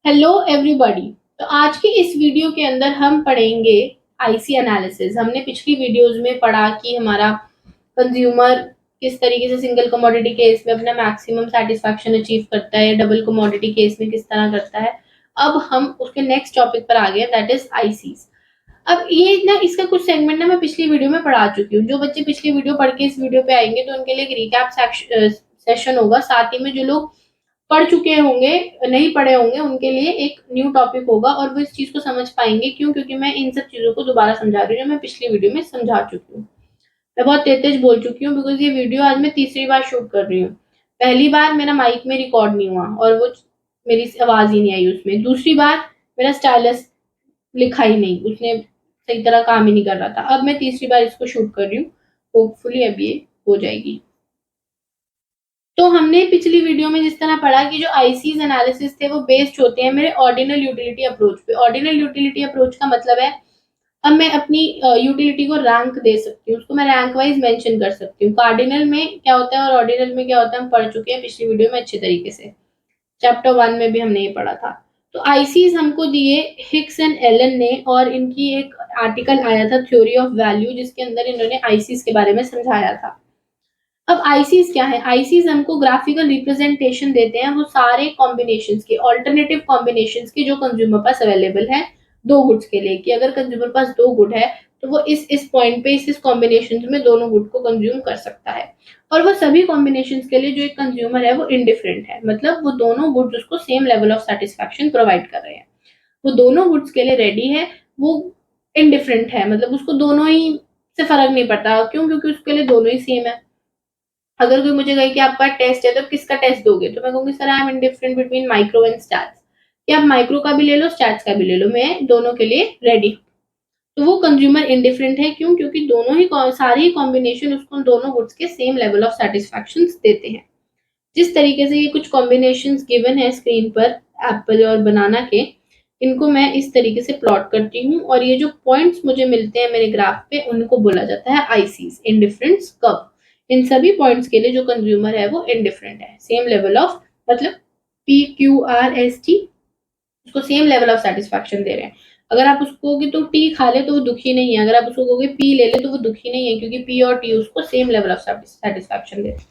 Hello everybody. तो आज के इस वीडियो के अंदर हम पढ़ेंगे आईसी एनालिसिस। हमने पिछली वीडियोस में पढ़ा कि हमारा कंज्यूमर किस तरीके से सिंगल कमोडिटी केस में अपना मैक्सिमम सेटिस्फैक्शन अचीव करता है या डबल कमोडिटी केस में किस तरह करता है। अब हम उसके नेक्स्ट टॉपिक पर आ गए, दैट इज आईसीस। अब ये ना इसका कुछ सेगमेंट ना मैं पिछली वीडियो में पढ़ा चुकी हूँ। जो बच्चे पिछली वीडियो पढ़ के इस वीडियो पे आएंगे तो उनके लिए एक रिकैप सेशन होगा। साथ ही में जो लोग पढ़ चुके होंगे, नहीं पढ़े होंगे, उनके लिए एक न्यू टॉपिक होगा और वो इस चीज को समझ पाएंगे। क्यों? क्योंकि मैं इन सब चीजों को दोबारा समझा रही हूँ जो मैं पिछली वीडियो में समझा चुकी हूँ। मैं बहुत तेज तेज बोल चुकी हूँ बिकॉज ये वीडियो आज मैं तीसरी बार शूट कर रही हूँ। पहली बार मेरा माइक में रिकॉर्ड नहीं हुआ और वो मेरी आवाज ही नहीं आई उसमें। दूसरी बार मेरा स्टाइलस लिखा ही नहीं, उसने सही तरह काम ही नहीं कर रहा था। अब मैं तीसरी बार इसको शूट कर रही हूँ, होपफुली अब ये हो जाएगी। तो हमने पिछली वीडियो में जिस तरह पढ़ा कि जो आईसीज एनालिसिस थे वो बेस्ड होते हैं मेरे ऑर्डिनल यूटिलिटी अप्रोच पे। ऑर्डिनल यूटिलिटी अप्रोच का मतलब है अब मैं अपनी यूटिलिटी को रैंक दे सकती हूँ, उसको मैं रैंक वाइज मेंशन कर सकती हूँ। कार्डिनल में क्या होता है और ऑर्डिनल में क्या होता है हम पढ़ चुके हैं पिछली वीडियो में अच्छे तरीके से। चैप्टर 1 में भी हमने ये पढ़ा था। तो आईसीज हमको दिए हिक्स एंड एलन ने, और इनकी एक आर्टिकल आया था थ्योरी ऑफ वैल्यू जिसके अंदर इन्होंने आईसीज के बारे में समझाया था। अब आईसीज क्या है? आईसीज हमको ग्राफिकल रिप्रेजेंटेशन देते हैं वो सारे कॉम्बिनेशंस के, ऑल्टरनेटिव कॉम्बिनेशंस के जो कंज्यूमर पास अवेलेबल है दो गुड्स के लिए। कि अगर कंज्यूमर पास दो गुड है तो वो इस पॉइंट पे इस कॉम्बिनेशन में दोनों गुड को कंज्यूम कर सकता है। और वो सभी कॉम्बिनेशन के लिए जो एक कंज्यूमर है वो इंडिफरेंट है, मतलब वो दोनों गुड्स उसको same level of satisfaction provide कर रहे हैं। वो दोनों गुड्स के लिए रेडी है, वो इंडिफरेंट है, मतलब उसको दोनों ही से फर्क नहीं पड़ता। क्यों? क्योंकि उसके लिए दोनों ही सेम है। अगर कोई मुझे कहे कि आपका टेस्ट है तो किसका टेस्ट दोगे, तो मैं कहूंगी sir I am indifferent between micro and stats, कि आप माइक्रो का भी ले लो स्टैट्स का भी ले लो, मैं दोनों के लिए रेडी। तो वो कंज्यूमर इंडिफरेंट है। क्यों? क्योंकि दोनों ही सारे ही कॉम्बिनेशन उसको दोनों गुड्स के सेम लेवल ऑफ सेटिस्फैक्शन देते हैं। जिस तरीके से ये कुछ कॉम्बिनेशन गिवन है स्क्रीन पर एप्पल और बनाना के, इनको मैं इस तरीके से प्लॉट करती हूँ और ये जो पॉइंट्स मुझे मिलते हैं मेरे ग्राफ पे उनको बोला जाता है आईसीज, इंडिफरेंस कर्व। इन सभी पॉइंट्स के लिए जो कंज्यूमर है वो इंडिफरेंट है, सेम लेवल ऑफ, मतलब PQRST, उसको सेम लेवल ऑफ सेटिस्फैक्शन दे रहे हैं। अगर आप उसको कहोगे तो टी खा ले तो वो दुखी नहीं है, अगर आप उसको कहोगे पी ले ले तो वो दुखी नहीं है, क्योंकि पी और टी उसको सेम लेवल ऑफ सेटिस्फैक्शन दे रहे हैं।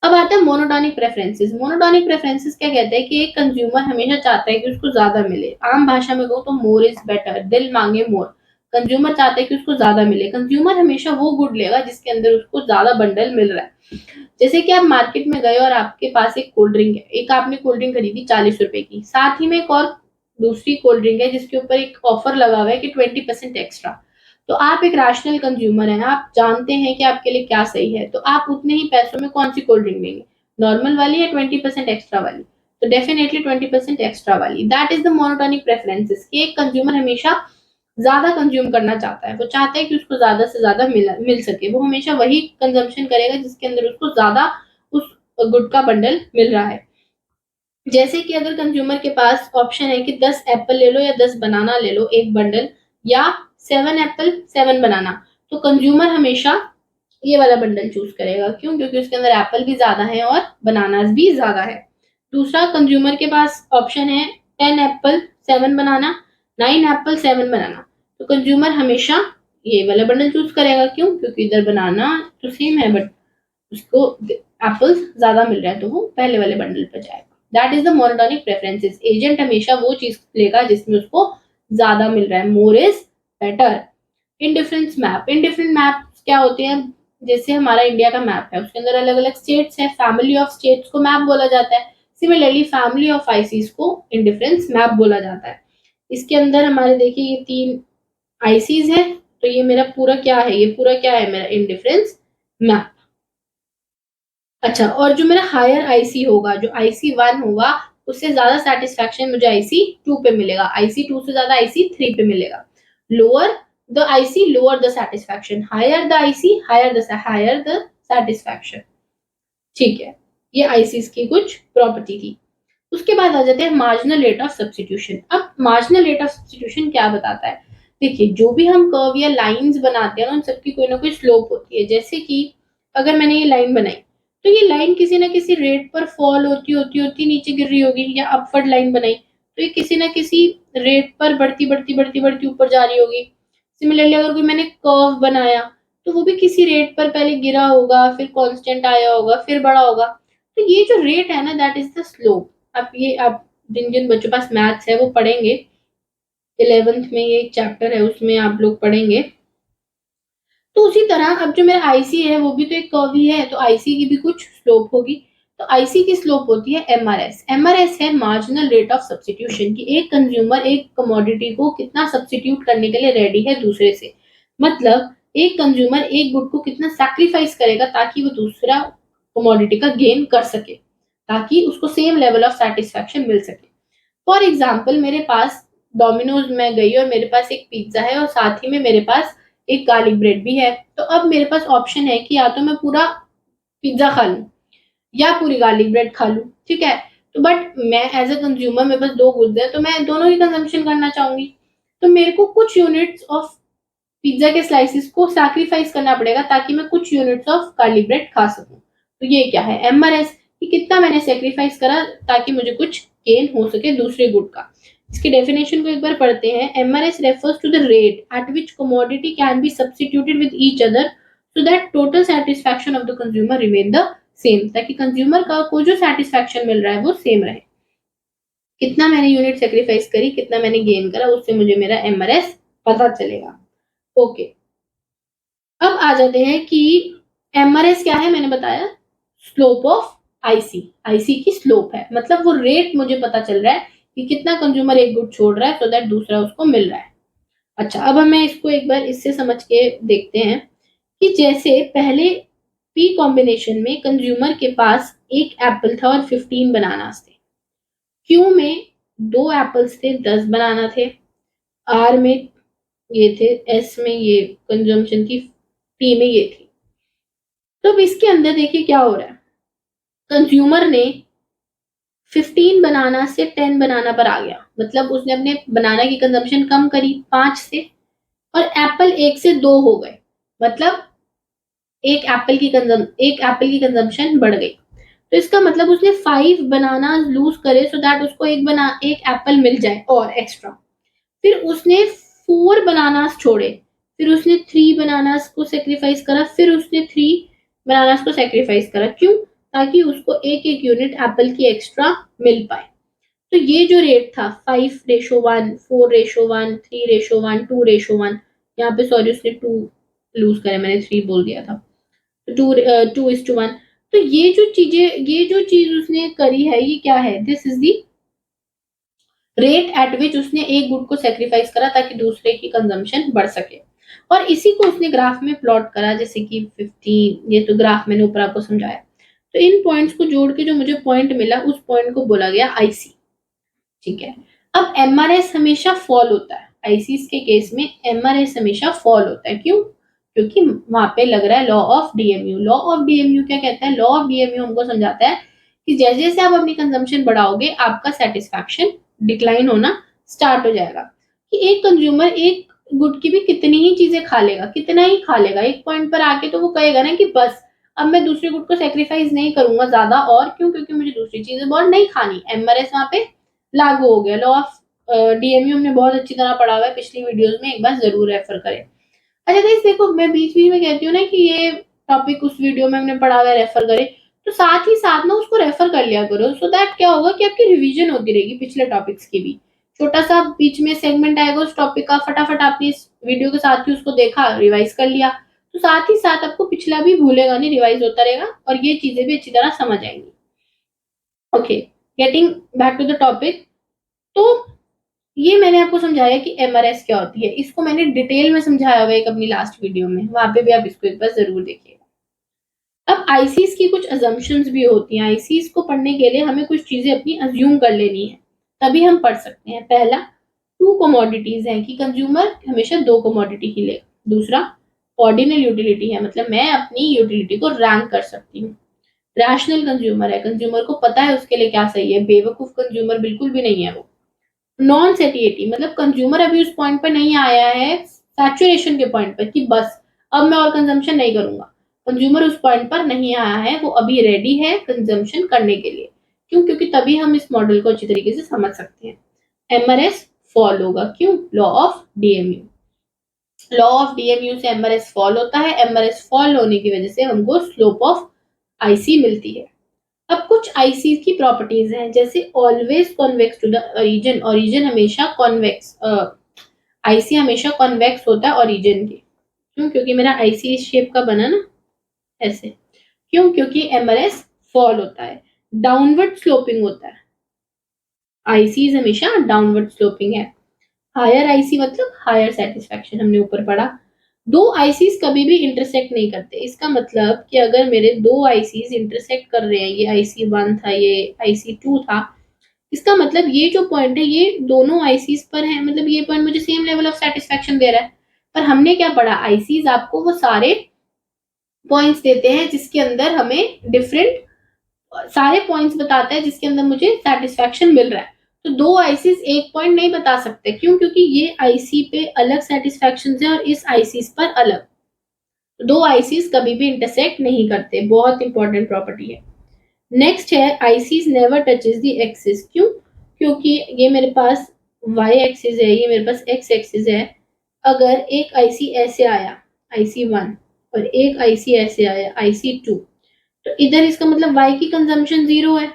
अब आता है मोनोटोनिक प्रेफरेंसेस। मोनोटोनिक प्रेफरेंसेस क्या कहते हैं कि एक कंज्यूमर हमेशा चाहता है कि उसको ज्यादा मिले। आम भाषा में कहूँ तो मोर इज बेटर, दिल मांगे मोर। कंज्यूमर चाहता है कि उसको ज्यादा मिले। कंज्यूमर हमेशा वो गुड लेगा जिसके अंदर उसको ज्यादा बंडल मिल रहा है। जैसे कि आप मार्केट में गए और आपके पास एक कोल्ड ड्रिंक है, एक आपने कोल्ड ड्रिंक खरीदी 40 रुपए की, साथ ही में एक और दूसरी कोल्ड ड्रिंक है जिसके ऊपर एक ऑफर लगा हुआ है कि 20% एक्स्ट्रा। तो आप एक रैशनल कंज्यूमर हैं, आप जानते हैं कि आपके लिए क्या सही है, तो आप उतने ही पैसों में कौन सी कोल्ड ड्रिंक लेंगे, नॉर्मल वाली या 20% एक्स्ट्रा वाली? तो डेफिनेटली 20% एक्स्ट्रा वाली। That is the monotonic preferences, कि एक कंज्यूमर हमेशा ज्यादा कंज्यूम करना चाहता है, वो चाहता है कि उसको ज्यादा से ज्यादा मिल सके। वो हमेशा वही कंजम्पशन करेगा जिसके अंदर उसको ज्यादा उस गुड का बंडल मिल रहा है। जैसे कि अगर कंज्यूमर के पास ऑप्शन है कि 10 एप्पल ले लो या 10 बनाना ले लो एक बंडल, या 7 एप्पल 7 बनाना, तो कंज्यूमर हमेशा ये वाला बंडल चूज करेगा। क्यों? क्योंकि उसके अंदर एप्पल भी ज्यादा है और बनानास भी ज्यादा है। दूसरा, कंज्यूमर के पास ऑप्शन है 10 एप्पल 7 बनाना, 9 एप्पल 7 बनाना, तो कंज्यूमर हमेशा ये वाला बंडल चूज करेगा। क्यों? क्योंकि इधर बनाना तो सेम है बट उसको एप्पल्स ज्यादा मिल रहा है, तो वो पहले वाले बंडल पर जाएगा। That is the monotonic preferences. Agent हमेशा वो चीज लेगा जिसमें उसको ज्यादा मिल रहा है। More is better. Indifference map. Indifferent map क्या होते हैं? जैसे हमारा इंडिया का मैप है, उसके अंदर अलग अलग स्टेट्स है, फैमिली ऑफ स्टेट्स को मैप बोला जाता है। सिमिलरली फैमिली ऑफ आईसीज को इंडिफरेंस मैप बोला जाता है। इसके अंदर हमारे देखिए ये 3 आईसीज है, तो ये मेरा पूरा क्या है, ये पूरा क्या है मेरा इंडिफरेंस मैप। अच्छा, और जो मेरा हायर आईसी होगा, जो IC1 होगा, उससे ज्यादा सेटिस्फैक्शन मुझे IC2 पे मिलेगा, IC2 से ज्यादा IC3 पे मिलेगा। Lower the IC lower the satisfaction, higher the IC higher the satisfaction. ठीक है, ये आईसीज की कुछ प्रॉपर्टी थी। उसके बाद आ जाते हैं मार्जिनल रेट ऑफ सब्स्टिट्यूशन। अब मार्जिनल रेट ऑफ सब्स्टिट्यूशन क्या बताता है? देखिए, जो भी हम कर्व या लाइंस बनाते हैं ना, उन सबकी कोई ना कोई स्लोप होती है। जैसे कि अगर मैंने ये लाइन बनाई तो ये लाइन किसी ना किसी रेट पर फॉल होती होती होती नीचे गिर रही होगी, या अपवर्ड लाइन बनाई तो ये किसी ना किसी रेट पर बढ़ती ऊपर जा रही होगी। सिमिलरली अगर कोई मैंने कर्व बनाया तो वो भी किसी रेट पर पहले गिरा होगा, फिर कांस्टेंट आया होगा, फिर बड़ा होगा। तो ये जो रेट है ना, दैट इज द स्लोप। आप जिन जिन बच्चों के पास मैथ्स है वो पढ़ेंगे, 11th में ये एक चैप्टर है उसमें आप लोग पढ़ेंगे। तो उसी तरह अब जो मेरा आईसी है वो भी तो एक कर्व ही है, तो आईसी की भी कुछ स्लोप होगी। तो आईसी की स्लोप होती है एमआरएस। एमआरएस है मार्जिनल रेट ऑफ सब्स्टिट्यूशन की एक कंज्यूमर एक कमोडिटी को कितना सब्स्टिट्यूट करने के लिए रेडी है दूसरे से। मतलब एक कंज्यूमर एक गुड को कितना सैक्रिफाइस करेगा ताकि वो दूसरा कमोडिटी का गेन कर सके, ताकि उसको सेम लेवल ऑफ सेटिस्फैक्शन मिल सके। फॉर एग्जाम्पल मेरे पास डोमिनोज में गई और मेरे पास एक पिज्जा है और साथ ही में मेरे पास एक गार्लिक ब्रेड भी है। तो अब मेरे पास ऑप्शन है कि या तो मैं पूरा पिज्जा खा लूं या पूरी गार्लिक ब्रेड खा लूं, ठीक है। तो बट मैं एज अ कंज्यूमर मेरे पास दो गुड्स है तो मैं दोनों ही कंजम्पशन करना चाहूंगी। तो मेरे को कुछ यूनिट्स ऑफ पिज्जा के स्लाइसिस को सैक्रिफाइस करना पड़ेगा ताकि मैं कुछ यूनिट्स ऑफ गार्लिक ब्रेड खा सकूं। तो ये क्या है, एमआरएस, कि कितना मैंने सैक्रिफाइस करा ताकि मुझे कुछ गेन हो सके दूसरे गुड का। इसकी डेफिनेशन को एक बार पढ़ते हैं। MRS refers to the rate at which commodity can be substituted with each other so that total satisfaction of the consumer remain the same, ताकि कंज्यूमर को जो सेटिस्फैक्शन मिल रहा है वो सेम रहे। कितना मैंने यूनिट सेक्रीफाइस करी, कितना मैंने गेन करा, उससे मुझे मेरा एमआरएस पता चलेगा। ओके, अब आ जाते हैं कि एमआरएस क्या है। मैंने बताया स्लोप ऑफ आईसी। आईसी की स्लोप है, मतलब वो रेट मुझे पता चल रहा है कि कितना कंज्यूमर एक गुड छोड़ रहा है सो दैट दूसरा उसको मिल रहा है। अच्छा, अब हमें इसको एक बार इससे समझ के देखते हैं कि जैसे पहले पी कॉम्बिनेशन में कंज्यूमर के पास एक एप्पल था और 15 बनानास थे। क्यू में 2 एप्पल्स थे, 10 बनाना थे। आर में ये थे, एस में ये कंजम्पशन की, टी में ये थी। तो अब इसके अंदर देखिए क्या हो रहा है। कंज्यूमर ने 15 बनाना से 10 बनाना पर आ गया, मतलब उसने अपने बनाना की कंजम्पशन कम करी 5 से, और एप्पल 1 से 2 हो गए, मतलब एक एप्पल की कंजम्पशन बढ़ गई। तो इसका मतलब उसने 5 बनाना लूज करे सो दैट उसको एक एप्पल मिल जाए और एक्स्ट्रा। फिर उसने 4 बनानास छोड़े, फिर उसने 3 बनानास को सेक्रीफाइस करा, फिर उसने 3 बनानास को सेक्रीफाइस करा। क्यों? ताकि उसको एक एक यूनिट एप्पल की एक्स्ट्रा मिल पाए। तो ये जो रेट था 5:1, 4:1, 3:1, 2:1, यहाँ पे सॉरी उसने 2 लूज करे, मैंने 3 बोल दिया था, 2:1। तो ये जो चीज उसने करी है ये क्या है, this is the rate at विच उसने एक गुड को सेक्रीफाइस करा ताकि दूसरे की कंजम्पशन बढ़ सके। और इसी को उसने ग्राफ में प्लॉट करा, जैसे कि 15, ये तो ग्राफ मैंने ऊपर आपको समझाया। तो इन पॉइंट्स को जोड़ के जो मुझे पॉइंट मिला उस पॉइंट को बोला गया आईसी, ठीक है। अब एमआरएस हमेशा फॉल होता है, आईसीस के केस में एमआरएस हमेशा फॉल होता है। क्यों? क्योंकि वहां पे लग रहा है law of DMU. Law of DMU क्या कहता है? लॉ ऑफ डीएमयू हमको समझाता है कि जैसे जैसे आप अपनी कंजम्पशन बढ़ाओगे आपका सेटिस्फैक्शन डिक्लाइन होना स्टार्ट हो जाएगा। कि एक कंज्यूमर एक गुड की भी कितनी ही चीजें खा लेगा, कितना ही खा लेगा, एक पॉइंट पर आके तो वो कहेगा ना कि बस अब मैं दूसरे गुड को सेक्रीफाइस नहीं करूंगा ज्यादा, और क्यों? क्योंकि मुझे दूसरी चीजें बहुत नहीं खानी। एमआरएस वहां पे लागू हो गया। लॉ ऑफ डीएमयू हमने बहुत अच्छी तरह पढ़ा हुआ है पिछली वीडियोस में, एक बार जरूर रेफर करें। अच्छा गाइस देखो, मैं बीच बीच में कहती हूँ ना कि ये टॉपिक उस वीडियो में हमने पढ़ा हुआ है, रेफर करें, तो साथ ही साथ ना उसको रेफर कर लिया करो, सो दैट क्या होगा कि आपकी रिवीजन होती रहेगी पिछले टॉपिक्स की भी। छोटा सा बीच में सेगमेंट आएगा उस टॉपिक का, फटाफट आपने इस वीडियो के साथ ही उसको देखा, रिवाइज कर लिया, तो साथ ही साथ आपको पिछला भी भूलेगा नहीं, रिवाइज होता रहेगा और ये चीजें भी अच्छी तरह समझ आएंगी। Okay, getting back to the topic. तो ये मैंने आपको समझाया कि एमआरएस क्या होती है, इसको मैंने डिटेल में समझाया हुआ है एक अपनी लास्ट वीडियो में, वहां पे भी आप इसको एक बार जरूर देखिएगा। अब आईसीस की कुछ अजम्पशंस भी होती हैं। आईसीस को पढ़ने के लिए हमें कुछ चीजें अपनी अज्यूम कर लेनी है, तभी हम पढ़ सकते हैं। पहला, 2 कमोडिटीज है कि कंज्यूमर हमेशा 2 कमोडिटी ही लेगा। दूसरा, ऑर्डिनल यूटिलिटी है, मतलब मैं अपनी यूटिलिटी को रैंक कर सकती हूँ। रैशनल कंज्यूमर है, कंज्यूमर को पता है उसके लिए क्या सही है, बेवकूफ कंज्यूमर बिल्कुल भी नहीं है वो। नॉन सेटिएटी, मतलब कंज्यूमर अभी उस पॉइंट पर नहीं आया है सैचुरेशन के पॉइंट पर कि बस अब मैं और कंजम्पशन नहीं करूंगा। कंज्यूमर उस पॉइंट पर नहीं आया है, वो अभी रेडी है कंजम्पशन करने के लिए। क्यों? क्योंकि तभी हम इस मॉडल को अच्छी तरीके से समझ सकते हैं। एमआरएस फॉल होगा। क्यों? Law of DMU. Law of DMU से एमआरएस फॉल होता है। एमआरएस फॉल होने की वजह से हमको स्लोप ऑफ आईसी मिलती है। अब कुछ आईसी की प्रॉपर्टीज हैं, जैसे always convex to the origin. Origin हमेशा कॉन्वेक्स, आईसी हमेशा कॉन्वेक्स होता है ओरिजिन के। क्यों? क्योंकि मेरा आईसी इस शेप का बना ना, ऐसे। क्यों? क्योंकि एमआरएस फॉल होता है, डाउनवर्ड स्लोपिंग होता है। आईसी हमेशा डाउनवर्ड स्लोपिंग है। हायर आईसी मतलब हायर सेटिस्फैक्शन, हमने ऊपर पढ़ा। दो आईसीज कभी भी इंटरसेक्ट नहीं करते। इसका मतलब कि अगर मेरे दो आईसीज इंटरसेक्ट कर रहे हैं, ये आईसी 1 था, ये आईसी 2 था, इसका मतलब ये जो पॉइंट है ये दोनों आईसीज पर है, मतलब ये पॉइंट मुझे सेम लेवल ऑफ सेटिस्फैक्शन दे रहा है। पर हमने क्या पढ़ा? आईसीज आपको वो सारे पॉइंट्स देते हैं जिसके अंदर हमें डिफरेंट, सारे पॉइंट्स बताता है जिसके अंदर मुझे सेटिस्फैक्शन मिल रहा है। तो दो आईसीज एक पॉइंट नहीं बता सकते। क्यों? क्योंकि ये आईसी पे अलग सेटिस्फैक्शन है और इस आईसीज पर अलग। दो आईसीज कभी भी इंटरसेक्ट नहीं करते। बहुत इंपॉर्टेंट प्रॉपर्टी है। नेक्स्ट है ICs never touches the axis. क्यों? क्योंकि ये मेरे पास वाई एक्सिस है, ये मेरे पास एक्स एक्सिस है। अगर एक आईसी ऐसे आया, आईसी 1, और एक आईसी ऐसे आया, आईसी 2, तो इधर इसका मतलब y की कंजम्पशन 0 है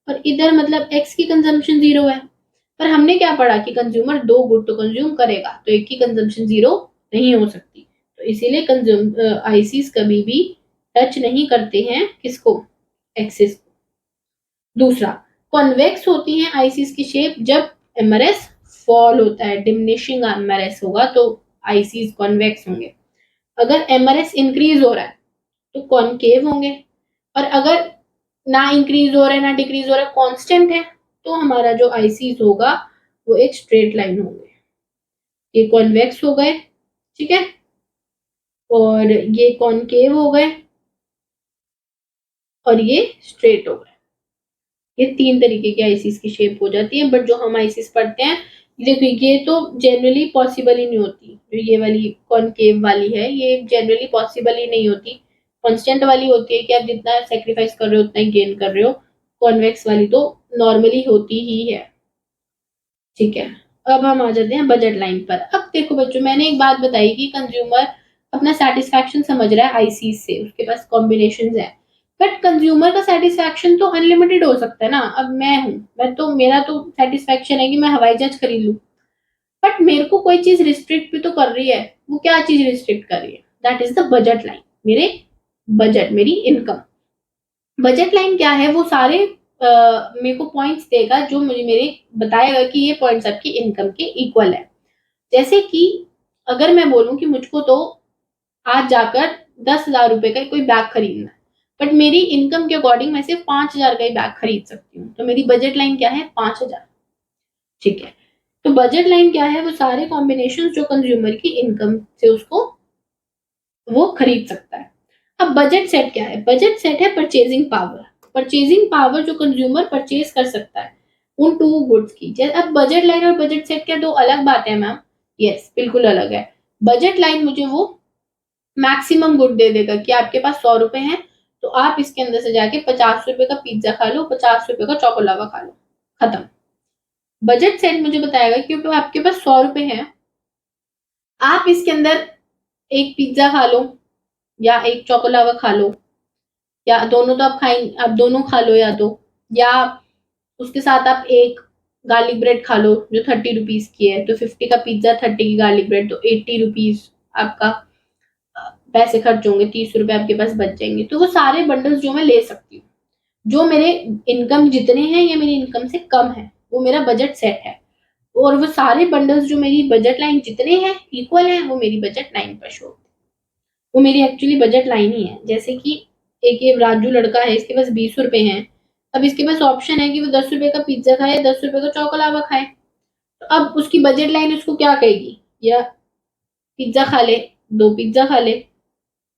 और इधर मतलब x की कंजम्पशन 0 है। पर हमने क्या पढ़ा कि कंज्यूमर दो गुड तो कंज्यूम करेगा, तो एक की कंजम्पशन 0 नहीं हो सकती। तो इसीलिए आईसीज कभी भी टच नहीं करते हैं किसको? एक्सिस को। दूसरा, कॉन्वेक्स होती हैं आईसीज की शेप जब एमआरएस फॉल होता है, डिमिनिशिंग एमआरएस होगा तो आईसीज कॉन्वेक्स होंगे। अगर एमआरएस इंक्रीज हो रहा है तो कॉनकेव होंगे, और अगर ना इंक्रीज हो रहा है ना डिक्रीज हो रहा है, कांस्टेंट है, तो हमारा जो आईसीज होगा वो एक स्ट्रेट लाइन होंगे। ये कॉन्वेक्स हो गए, ठीक है, और ये कॉनकेव हो गए, और ये स्ट्रेट हो गए। ये तीन तरीके की आईसीज की शेप हो जाती है। बट जो हम आईसीज पढ़ते हैं, देखो ये तो जनरली पॉसिबल ही नहीं होती। जो ये वाली कॉनकेव वाली है, ये जनरली पॉसिबल ही नहीं होती। कांस्टेंट वाली होती है कि आप जितना सेक्रीफाइस कर रहे हो उतना ही गेन कर रहे हो। कॉन्वेक्स वाली तो नॉर्मली होती ही है, ठीक है। अब हम आ जाते हैं बजट लाइन पर। अब देखो बच्चों, मैंने एक बात बताई कि कंज्यूमर अपना सेटिस्फैक्शन समझ रहा है आईसीज से, उसके पास कॉम्बिनेशन है। बट कंज्यूमर का सेटिस्फैक्शन तो अनलिमिटेड हो सकता है ना। अब मैं हूं, मैं तो, मेरा तो सेटिस्फैक्शन है कि मैं हवाई जहाज खरीद लूं। बट मेरे को कोई चीज रिस्ट्रिक्ट भी तो कर रही है। वो क्या चीज रिस्ट्रिक्ट कर रही है? That is the budget line. मेरे बजट, मेरी इनकम। बजट लाइन क्या है? वो सारे मेरे को पॉइंट्स देगा जो मुझे मेरे बताएगा कि ये पॉइंट्स आपकी इनकम के इक्वल है। जैसे कि अगर मैं बोलूं कि मुझको तो आज जाकर 10,000 रुपए का कोई बैग खरीदना है, बट मेरी इनकम के अकॉर्डिंग मैं सिर्फ 5,000 का ही बैग खरीद सकती हूँ, तो मेरी बजट लाइन क्या है? 5,000, ठीक है। तो बजट लाइन क्या है? वो सारे कॉम्बिनेशन जो कंज्यूमर की इनकम से उसको वो खरीद सकता है। अब बजट सेट क्या है? बजट सेट है परचेजिंग पावर। परचेजिंग पावर जो कंज्यूमर परचेज कर सकता है उन टू गुड्स की। अब बजट लाइन और बजट सेट क्या दो अलग बात है मैम? यस, बिल्कुल अलग है। बजट लाइन मुझे वो मैक्सिमम गुड दे देगा कि आपके पास 100 रुपए हैं तो आप इसके अंदर से जाके 50 रुपए का पिज्जा खा लो, 50 रुपए का चोकोलावा खा लो, खत्म। बजट सेट मुझे बताएगा क्योंकि आपके पास 100 रुपए हैं, आप इसके अंदर एक पिज्जा खा लो या एक चोकोलावा खा लो, या दोनों तो आप खाएंगे, आप दोनों खा लो, या उसके साथ आप एक गार्लिक ब्रेड खा लो जो 30 रुपीज की है। तो 50 का पिज्जा, 30 की गार्लिक ब्रेड, तो 80 रुपीज आपका पैसे खर्च होंगे, 30 रुपए आपके पास बच जाएंगे। तो वो सारे बंडल्स जो मैं ले सकती हूँ, जो मेरे इनकम जितने हैं या मेरी इनकम से कम है, वो मेरा बजट सेट है। और वो सारे बंडल्स जो मेरी बजट लाइन जितने हैं इक्वल हैं, वो मेरी बजट लाइन पर शो, वो मेरी एक्चुअली बजट लाइन ही है। जैसे कि एक ये राजू लड़का है, इसके पास 20 रुपए हैं। अब इसके पास ऑप्शन है कि वो 10 रुपए का पिज्जा खाए, 10 रुपए का चौकलावा खाए। तो अब उसकी बजट लाइन उसको क्या कहेगी? या पिज्जा खा ले, 2 पिज्जा खा ले,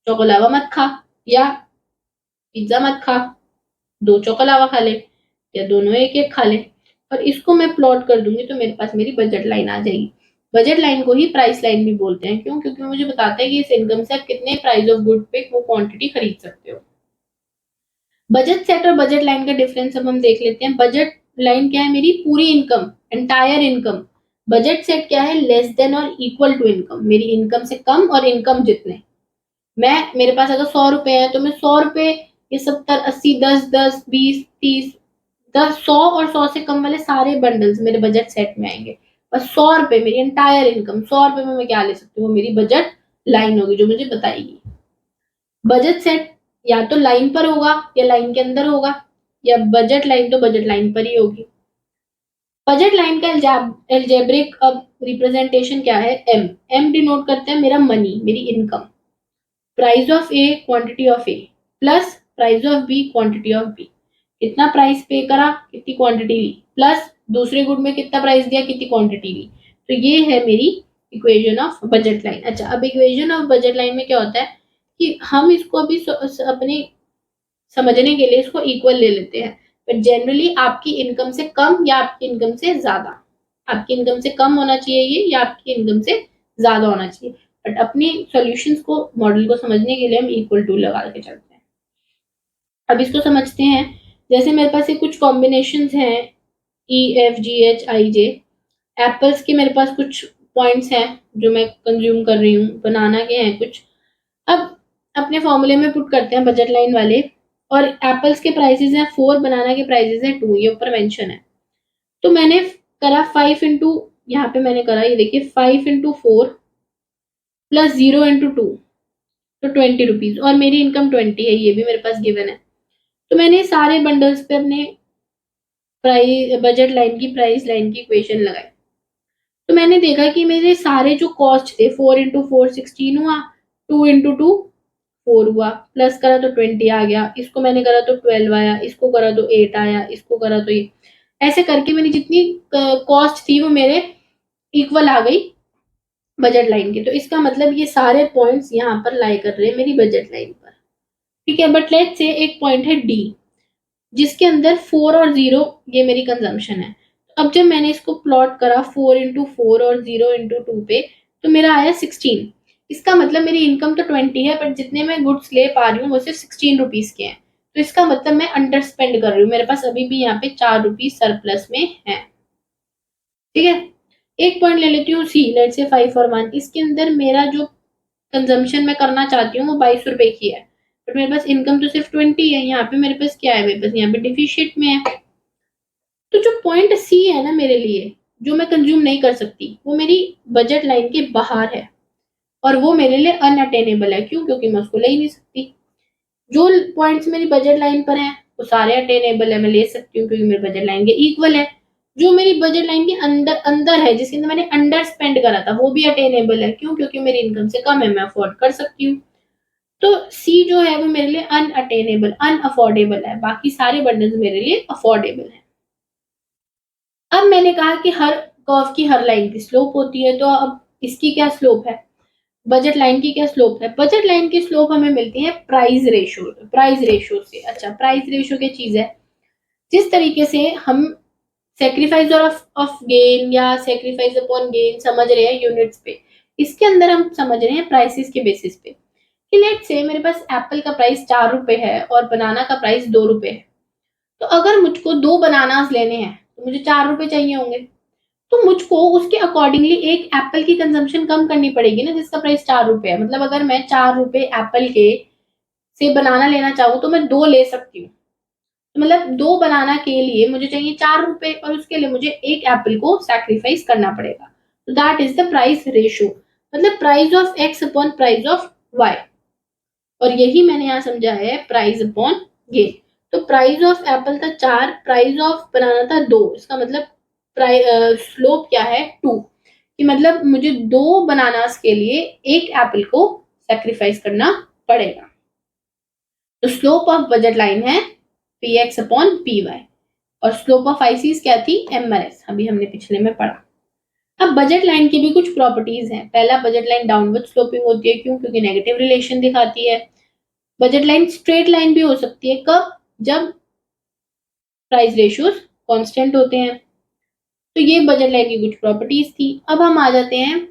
चौकलावा मत खा, या पिज्जा मत खा, 2 चौकलावा खा ले, या दोनों एक एक खा ले। और इसको मैं प्लॉट कर दूंगी तो मेरे पास मेरी बजट लाइन आ जाएगी। बजट लाइन को ही प्राइस लाइन भी बोलते हैं। क्यों? क्योंकि मुझे बताता है कि इस इनकम से आप कितने प्राइस ऑफ गुड पे वो क्वांटिटी खरीद सकते हो। बजट सेट और बजट लाइन का डिफरेंस अब हम देख लेते हैं। बजट लाइन क्या है मेरी, पूरी income, entire income. Budget set क्या है, लेस देन और इक्वल टू इनकम, मेरी इनकम से कम और इनकम जितने। मेरे पास अगर 100 रुपए है तो मैं 100 रुपए, ये 70, 80, 10, 10, 20, 30, 100 और 100 से कम वाले सारे बंडल्स मेरे बजट सेट में आएंगे। बस 100 रुपए मेरी एंटायर इनकम, 100 रुपए में मैं क्या ले सकती हूँ, वो मेरी बजट लाइन होगी जो मुझे बताएगी। बजट सेट या तो लाइन पर होगा या लाइन के अंदर होगा, या बजट लाइन तो बजट लाइन पर ही होगी। बजट लाइन का एल्जेब्रिक अब रिप्रेजेंटेशन क्या है, एम। एम डिनोट करता है मेरा मनी, मेरी income. Price of A, quantity of A, plus price of B, quantity of B. कितना प्राइस पे करा, कितनी क्वांटिटी ली, प्लस दूसरे गुड में कितना प्राइस दिया, कितनी क्वांटिटी ली। तो ये है मेरी इक्वेशन ऑफ बजट लाइन। अच्छा, अब इक्वेशन ऑफ बजट लाइन में क्या होता है कि हम इसको अभी अपने समझने के लिए इसको इक्वल ले लेते हैं, बट जनरली आपकी इनकम से कम या आपकी इनकम से ज्यादा, आपकी इनकम से कम होना चाहिए ये, या आपकी इनकम से ज्यादा होना चाहिए। बट अपनी सॉल्यूशंस को, मॉडल को समझने के लिए हम इक्वल टू लगा के चलते हैं। अब इसको समझते हैं। जैसे मेरे पास ये कुछ कॉम्बिनेशन हैं, EFGHIJ। एप्पल्स के मेरे पास कुछ पॉइंट्स हैं जो मैं कंज्यूम कर रही हूँ, बनाना के हैं कुछ। अब अपने फॉर्मूले में पुट करते हैं बजट लाइन वाले, और एप्पल्स के प्राइसेस हैं 4, बनाना के प्राइसेस हैं 2, ये ऊपर मेंशन है। तो मैंने करा 5 इंटू, यहाँ पे मैंने करा, ये देखिए 5 इंटू 4 प्लस 0 इंटू 2, तो 20 रुपीज, और मेरी इनकम 20 है, ये भी मेरे पास गिवन है। तो मैंने सारे बंडल्स पे अपने प्राइस, बजट लाइन की प्राइस लाइन की इक्वेशन लगाई। तो मैंने देखा कि मेरे सारे जो कॉस्ट थे, 4 इंटू 4 16 हुआ, 2 इंटू 2 4 हुआ, प्लस करा तो 20 आ गया, इसको मैंने करा तो 12 आया, इसको करा तो 8 आया, इसको करा तो ये, ऐसे करके मेरी जितनी कॉस्ट थी वो मेरे इक्वल आ गई बजट लाइन के। तो इसका मतलब ये सारे पॉइंट्स यहाँ पर लाई कर रहे हैं मेरी बजट लाइन पर। ठीक है, बट लेट्स से एक पॉइंट है डी, जिसके अंदर 4 और 0 ये मेरी कंजम्पशन है। अब जब मैंने इसको प्लॉट करा 4 इंटू 4 और 0 इंटू 2 पे, तो मेरा आया 16। इसका मतलब मेरी इनकम तो 20 है, बट जितने मैं गुड्स ले पा रही हूँ वो सिर्फ 16 रुपीज के हैं। तो इसका मतलब मैं अंडर स्पेंड कर रही हूँ, मेरे पास अभी भी यहाँ पे 4 रुपीज सरप्लस में है। ठीक है, एक पॉइंट ले लेती हूँ सी, लेट से 5 और 1। इसके अंदर मेरा जो कंजम्पशन मैं करना चाहती हूँ वो 22 रुपए की है, बट मेरे पास इनकम तो सिर्फ 20 है। यहाँ पे मेरे पास क्या है, मेरे पास यहाँ पे डिफिशिट में है। तो जो पॉइंट सी है ना मेरे लिए, जो मैं कंज्यूम नहीं कर सकती, वो मेरी बजट लाइन के बाहर है, और वो मेरे लिए अनअटेनेबल है। क्यों? क्योंकि मैं उसको ले ही नहीं सकती। जो पॉइंट्स मेरी बजट लाइन पर हैं वो सारे अटेनेबल है, मैं ले सकती हूँ क्योंकि मेरे बजट लाइन के इक्वल है। जो मेरी बजट लाइन के अंदर अंदर है, जिसके अंदर मैंने अंडर स्पेंड करा था, वो भी अटेनेबल है। क्यों? क्योंकि मेरी इनकम से कम है, मैं अफोर्ड कर सकती हूँ। तो सी जो है वो मेरे लिए अनअटेनेबल, अनअफोर्डेबल है, बाकी सारे बंडल्स मेरे लिए अफोर्डेबल है। अब मैंने कहा कि हर कर्व की हर लाइन की स्लोप होती है, तो अब इसकी क्या स्लोप है, बजट लाइन की क्या स्लोप है। बजट लाइन की स्लोप हमें मिलती है प्राइस रेशो से। अच्छा, प्राइस रेशो क्या चीज है, जिस तरीके से हम सेक्रीफाइस ऑफ गेन या सेक्रीफाइस अपॉन गेन समझ रहे हैं यूनिट्स पे, इसके अंदर हम समझ रहे हैं प्राइसेस के बेसिस पे। कि लेट से मेरे पास एप्पल का प्राइस 4 रुपए है और बनाना का प्राइस 2 रुपए है। तो अगर मुझको 2 बनानास लेने हैं तो मुझे 4 रुपए चाहिए होंगे। तो मुझको उसके अकॉर्डिंगली एक एप्पल की कंजम्पशन कम करनी पड़ेगी ना, जिसका प्राइस 4 रुपए है। मतलब अगर मैं 4 रुपए एप्पल के से बनाना लेना चाहूँ तो मैं 2 ले सकती हूँ। तो मतलब 2 बनाना के लिए मुझे चाहिए 4 रुपए, और उसके लिए मुझे एक एप्पल को सैक्रिफाइस करना पड़ेगा। तो that is the price ratio, मतलब price of X upon price of Y. और यही मैंने यहाँ समझा है प्राइस अपॉन गेन। तो प्राइस ऑफ एप्पल था 4, प्राइस ऑफ बनाना था 2, इसका मतलब स्लोप क्या है 2, कि मतलब मुझे 2 बनानास के लिए एक एप्पल को सेक्रीफाइस करना पड़ेगा। तो स्लोप ऑफ बजट लाइन है P X upon P Y, और स्लोप ऑफ आईसीज क्या थी, एमआरएस, अभी हमने पिछले में पढ़ा। अब बजट लाइन की भी कुछ प्रॉपर्टीज हैं। पहला, बजट लाइन डाउनवर्ड स्लोपिंग होती है। क्यों? क्योंकि नेगेटिव रिलेशन दिखाती है। बजट लाइन स्ट्रेट लाइन भी हो सकती है, कब, जब प्राइस रेशियोज कांस्टेंट होते हैं। तो ये बजट लाइन की कुछ प्रॉपर्टीज थी। अब हम आ जाते हैं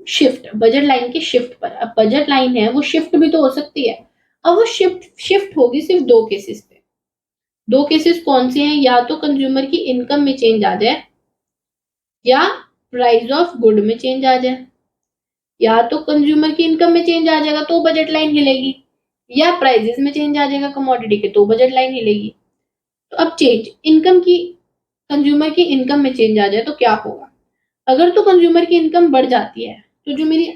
शिफ्ट, बजट लाइन के शिफ्ट पर। अब बजट लाइन है वो शिफ्ट भी तो हो सकती है। अब वो शिफ्ट होगी सिर्फ 2 केसेस पे। दो केसेस कौन से हैं, या तो कंज्यूमर की इनकम में चेंज आ जाए या प्राइस ऑफ गुड में चेंज आ जाए। या तो कंज्यूमर की इनकम में चेंज आ जाएगा तो बजट लाइन हिलेगी, या प्राइसेस में चेंज आ जाएगा कमोडिटी के तो बजट लाइन हिलेगी। तो अब चेंज इनकम की, कंज्यूमर की इनकम में चेंज आ जाए तो क्या होगा? अगर तो कंज्यूमर की इनकम बढ़ जाती है तो जो मेरी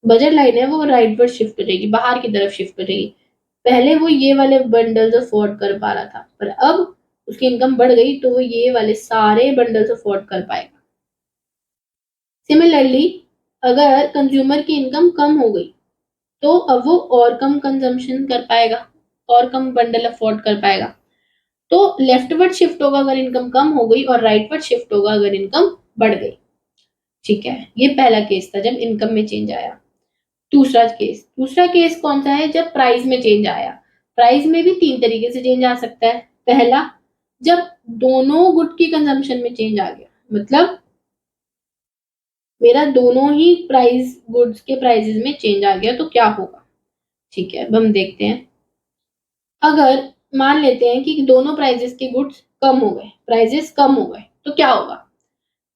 बजट लाइन है वो राइटवर्ड शिफ्ट हो जाएगी, बाहर की तरफ शिफ्ट हो जाएगी। पहले वो ये वाले बंडल्स अफोर्ड कर पा रहा था, पर अब उसकी इनकम बढ़ गई तो वो ये वाले सारे बंडल्स अफोर्ड कर पाएगा। सिमिलरली अगर कंज्यूमर की इनकम कम हो गई तो अब वो और कम कंजम्पशन कर पाएगा, और कम बंडल अफोर्ड कर पाएगा। तो लेफ्टवर्ड शिफ्ट होगा अगर इनकम कम हो गई, और राइटवर्ड शिफ्ट होगा अगर इनकम बढ़ गई। ठीक है, ये पहला केस था जब इनकम में चेंज आया। दूसरा केस कौन सा है? जब प्राइस में चेंज आया। प्राइस में भी तीन तरीके से चेंज आ सकता है। पहला, जब दोनों गुड की कंजम्पशन में चेंज आ गया, मतलब मेरा दोनों ही प्राइस, गुड्स के प्राइसेस में चेंज आ गया, तो क्या होगा? ठीक है, अब हम देखते हैं। अगर मान लेते हैं कि दोनों प्राइसेस के गुड्स कम हो गए, प्राइसेस कम हो गए, तो क्या होगा?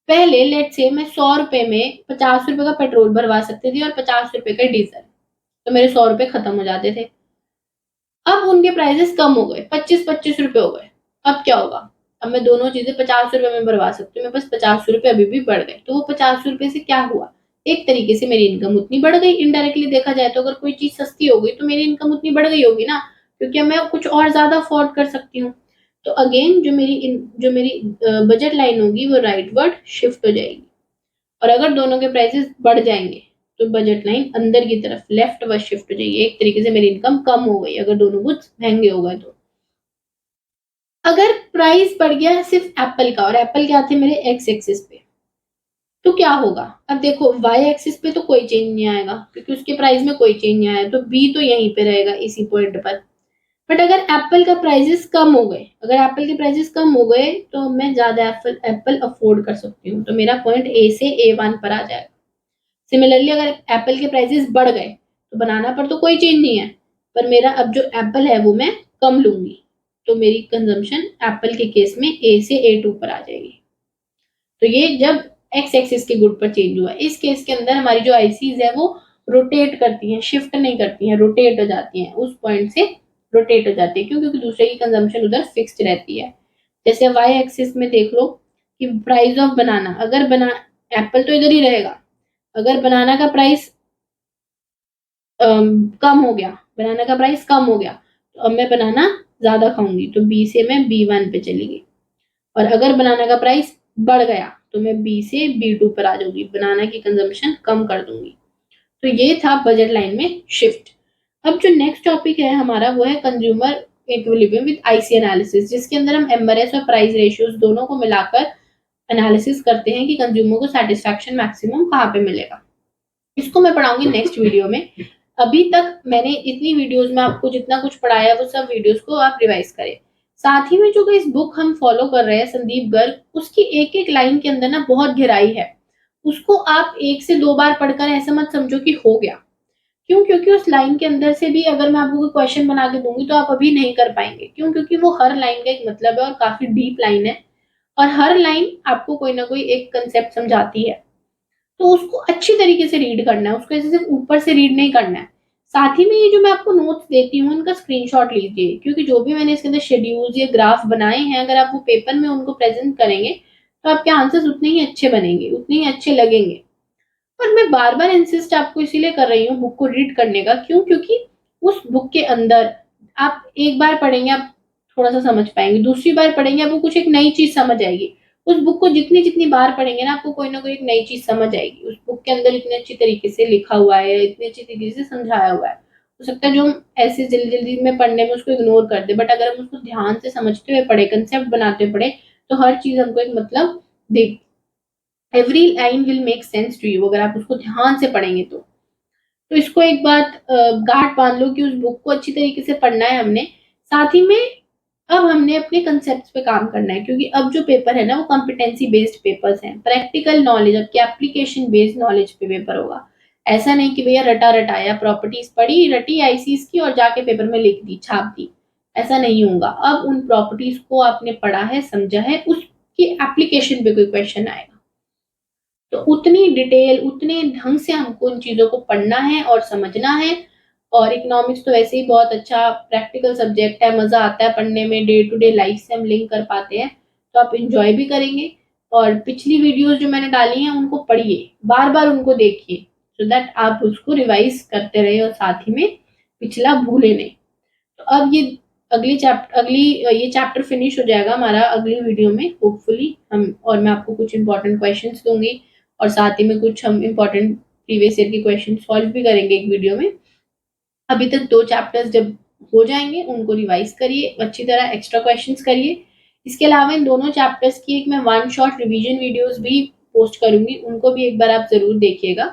पहले लेट से मैं 100 रुपए में 50 रुपए का पेट्रोल भरवा सकती थी और 50 रुपए का डीजल, तो मेरे 100 रुपए खत्म हो जाते थे। अब उनके प्राइसेस कम हो गए, 25-25 रुपए हो गए। अब क्या होगा? अब मैं दोनों चीजें 50 रुपए में भरवा सकती हूँ, मेरे पास 50 रुपए अभी भी बढ़ गए, तो वो 50 रुपए से क्या हुआ? एक तरीके से मेरी इनकम उतनी बढ़ गई। इनडायरेक्टली देखा जाए तो अगर कोई चीज सस्ती हो गई तो मेरी इनकम उतनी बढ़ गई होगी ना, क्योंकि अब मैं कुछ और ज्यादा अफोर्ड कर सकती हूँ। तो अगेन जो मेरी बजट लाइन होगी वो राइटवर्ड शिफ्ट हो जाएगी। और अगर दोनों के प्राइसेस बढ़ जाएंगे तो बजट लाइन अंदर की तरफ लेफ्ट वर्ड शिफ्ट हो जाएगी। एक तरीके से मेरी इनकम कम हो गई अगर दोनों कुछ महंगे हो गए तो। अगर प्राइस बढ़ गया सिर्फ एप्पल का, और एप्पल क्या थे मेरे एक्स एक्सिस पे, तो क्या होगा? अब देखो वाई एक्सिस पे तो कोई चेंज नहीं आएगा क्योंकि उसके प्राइस में कोई चेंज नहीं आया, तो बी तो यहीं पे रहेगा इसी पॉइंट पर। बट अगर एप्पल का प्राइसेस कम हो गए, अगर एप्पल के प्राइसेस कम हो गए तो मैं ज्यादा एप्पल अफोर्ड कर सकती हूँ, तो मेरा पॉइंट ए से A1 पर आ जाएगा। सिमिलरली अगर एप्पल के प्राइसेस बढ़ गए तो बनाना पर तो कोई चेंज नहीं है, पर मेरा अब जो एप्पल है वो मैं कम लूंगी, तो मेरी कंजम्पशन एप्पल के केस में ए से A2 पर आ जाएगी। तो ये जब एक्स एक्सिस के गुड पर चेंज हुआ। इस केस के अंदर हमारी जो आईसीज है वो रोटेट करती हैं, शिफ्ट नहीं करती हैं, रोटेट हो जाती हैं, उस पॉइंट से रोटेट हो जाती है। क्यों? क्योंकि दूसरे की कंजम्पशन उधर फिक्स्ड रहती है। जैसे वाई एक्सिस में देख लो कि प्राइस ऑफ बनाना, अगर बना एप्पल तो इधर ही रहेगा, अगर बनाना का प्राइस कम हो गया, बनाना का प्राइस कम हो गया, तो अब मैं बनाना ज्यादा खाऊंगी, तो बी से मैं B1 पे चली गई। और अगर बनाना का प्राइस बढ़ गया तो मैं बी से B2 पर आ जाऊंगी, बनाना की कंजम्पशन कम कर दूंगी। तो ये था बजट लाइन में शिफ्ट। अब जो नेक्स्ट टॉपिक है हमारा वो है consumer equilibrium with IC analysis, जिसके अंदर हम एमआरएस और प्राइस रेशियोज दोनों को मिलाकर एनालिसिस करते हैं कि कंज्यूमर को सेटिस्फैक्शन मैक्सिमम कहाँ पे मिलेगा। इसको मैं पढ़ाऊंगी नेक्स्ट वीडियो में। अभी तक मैंने इतनी वीडियोस में आपको जितना कुछ पढ़ाया वो सब वीडियोस को आप रिवाइज करें। साथ ही में जो इस बुक हम फॉलो कर रहे हैं संदीप गर्ग, उसकी एक एक लाइन के अंदर ना बहुत गहराई है। उसको आप 1 से 2 बार पढ़कर ऐसा मत समझो कि हो गया। क्यों? क्योंकि उस लाइन के अंदर से भी अगर मैं आपको कोई क्वेश्चन बना के दूंगी तो आप अभी नहीं कर पाएंगे। क्यों? क्योंकि वो हर लाइन का एक मतलब है और काफी डीप लाइन है, और हर लाइन आपको कोई ना कोई एक कंसेप्ट समझाती है। तो उसको अच्छी तरीके से रीड करना है, उसको ऐसे सिर्फ ऊपर से रीड नहीं करना है। साथ ही में ये जो मैं आपको नोट्स देती हूँ उनका स्क्रीनशॉट लीजिए, क्योंकि जो भी मैंने इसके अंदर शेड्यूल्स या ग्राफ बनाए हैं, अगर आप वो पेपर में उनको प्रेजेंट करेंगे तो आपके आंसर्स उतने ही अच्छे बनेंगे, उतने ही अच्छे लगेंगे। और मैं बार बार इंसिस्ट आपको इसीलिए कर रही हूँ बुक को रीड करने का। क्यों? क्योंकि उस बुक के अंदर आप एक बार पढ़ेंगे आप थोड़ा सा समझ पाएंगे, दूसरी बार पढ़ेंगे आपको कुछ एक नई चीज समझ आएगी। उस बुक को जितनी जितनी बार पढ़ेंगे ना आपको कोई ना कोई एक नई चीज समझ आएगी। उस बुक के अंदर इतने अच्छी तरीके से लिखा हुआ है, इतनी अच्छी तरीके से समझाया हुआ है। हो सकता है जो हम ऐसे जल्दी जल्दी में पढ़ने में उसको इग्नोर कर दे, बट अगर हम उसको ध्यान से समझते हुए पढ़े, कंसेप्ट बनाते हुए पढ़े, तो हर चीज हमको एक मतलब दे, every line will make sense to you अगर आप उसको ध्यान से पढ़ेंगे तो इसको एक बात गांठ बांध लो कि उस बुक को अच्छी तरीके से पढ़ना है हमने। साथ ही में अब हमने अपने कंसेप्ट पे काम करना है, क्योंकि अब जो पेपर है ना वो कॉम्पिटेंसी बेस्ड पेपर्स हैं, प्रैक्टिकल नॉलेज, अब एप्लीकेशन बेस्ड नॉलेज पे पेपर होगा। ऐसा नहीं कि भैया रटा रटाया प्रॉपर्टीज पढ़ी रटी आईसीज की और जाके पेपर में लिख दी छाप दी। ऐसा नहीं होगा। अब उन प्रॉपर्टीज को आपने पढ़ा है, समझा है, उसकी एप्लीकेशन पे कोई क्वेश्चन आएगा तो उतनी डिटेल, उतने ढंग से हमको उन चीजों को पढ़ना है और समझना है। और इकोनॉमिक्स तो वैसे ही बहुत अच्छा प्रैक्टिकल सब्जेक्ट है, मजा आता है पढ़ने में, डे टू डे लाइफ से हम लिंक कर पाते हैं, तो आप इंजॉय भी करेंगे। और पिछली वीडियोस जो मैंने डाली हैं उनको पढ़िए, बार बार उनको देखिए, सो दैट आप उसको रिवाइज करते रहे और साथ ही में पिछला भूले नहीं। तो अब ये चैप्टर फिनिश हो जाएगा हमारा अगली वीडियो में होपफुली हम, और मैं आपको कुछ इंपॉर्टेंट क्वेश्चंस दूंगी और साथ ही में कुछ हम इंपॉर्टेंट प्रीवियस ईयर के क्वेश्चन सॉल्व भी करेंगे एक वीडियो में। अभी तक 2 चैप्टर्स जब हो जाएंगे उनको रिवाइज करिए अच्छी तरह, एक्स्ट्रा क्वेश्चंस करिए। इसके अलावा इन दोनों चैप्टर्स की एक मैं वन शॉट रिवीजन वीडियोस भी पोस्ट करूंगी, उनको भी एक बार आप जरूर देखिएगा।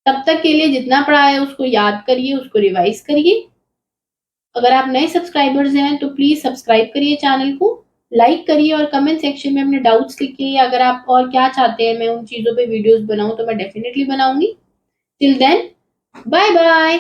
तब तक के लिए जितना पढ़ा है उसको याद करिए, उसको रिवाइज करिए। अगर आप नए सब्सक्राइबर्स हैं तो प्लीज सब्सक्राइब करिए चैनल को, लाइक करिए और कमेंट सेक्शन में अपने डाउट्स लिखिए। अगर आप और क्या चाहते हैं मैं उन चीजों पे वीडियोस बनाऊं तो मैं डेफिनेटली बनाऊंगी। Till then, bye bye.